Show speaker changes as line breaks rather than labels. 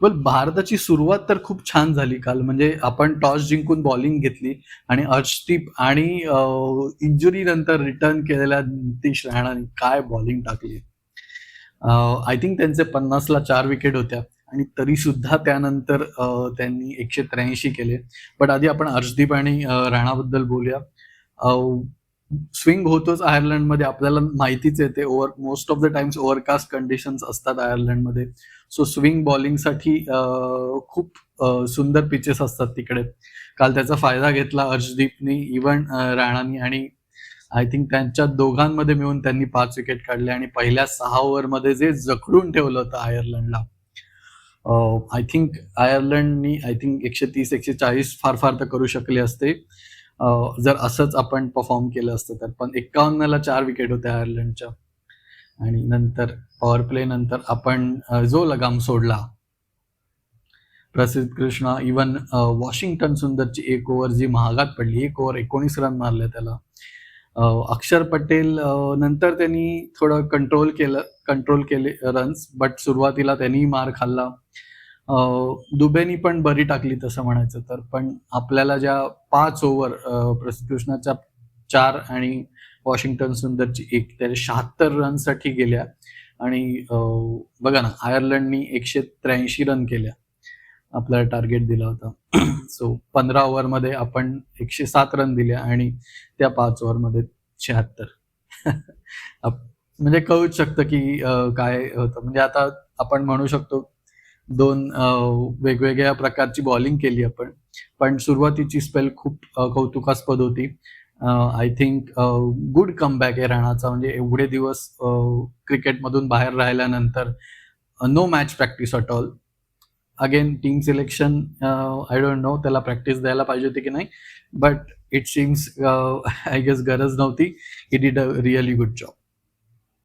वेल भारताची सुरुवात तर खूप छान झाली काल. म्हणजे आपण टॉस जिंकून बॉलिंग घेतली आणि अर्शदीप आणि इंजुरी नंतर रिटर्न केलेल्या नितीश राणाने काय बॉलिंग टाकली. आय थिंक त्यांचे 50ला 4 विकेट होत्या आणि तरी सुद्धा त्यानंतर त्यांनी 183 केले. बट आधी आपण अर्शदीप आणि राणाबद्दल बोलूया. स्विंग होतोच आयर्लंडमध्ये, आपल्याला माहितीच आहे ते. Most of the times overcast conditions असतात आयर्लंडमध्ये. सो स्विंग बॉलिंगसाठी खूप सुंदर पिचेस असतात तिकडे. काल त्याचा फायदा घेतला अर्शदीपनी, इव्हन राणानी, आणि आय थिंक त्यांच्या दोघांमध्ये मिळून त्यांनी 5 विकेट काढले आणि पहिल्या 6 ओव्हरमध्ये जे जखडून ठेवलं होतं आयर्लंडला. आय थिंक आयर्लंडनी 130-140 फार फार तर करू शकले असते जर असंच आपण परफॉर्म केलं असतं तर. पण 51ला 4 विकेट होत्या आयर्लंडच्या. आणि नंतर पॉवर प्ले नंतर आपण जो लगाम सोडला प्रसिद्ध कृष्णा, इव्हन वॉशिंग्टन सुंदरची एक ओव्हर जी महागात पडली, 1 ओव्हर 19 रन मारले त्याला. अक्षर पटेल नंतर त्यांनी थोडं कंट्रोल केले रन्स, बट सुरुवातीला त्यांनी मार खाल्ला. दुबेनी पण बरी टाकली तसं म्हणायचं तर. पण आपल्याला ज्या 5 ओव्हर प्रसिद्ध कृष्णाच्या 4 आणि वॉशिंग्टन सुंदरची 1, त्या 76 रनसाठी गेल्या. आणि बघा ना, आयर्लंडनी 183 रन केल्या, आपल्याला टार्गेट दिला होता. सो 15 ओव्हरमध्ये आपण 107 रन दिल्या आणि त्या 5 ओव्हरमध्ये 76. म्हणजे कळूच शकतं की काय होतं. म्हणजे आता आपण म्हणू शकतो 2 वेगवेगळ्या प्रकारची बॉलिंग केली आपण. पण सुरुवातीची स्पेल खूप कौतुकास्पद होती. आय थिंक गुड कमबॅक आहे राणाचा. म्हणजे एवढे दिवस क्रिकेटमधून बाहेर राहिल्यानंतर no match practice at all. Again team selection, I don't know त्याला प्रॅक्टिस द्यायला पाहिजे होती की नाही, but it seems I guess गरज नव्हती. He did a really good job.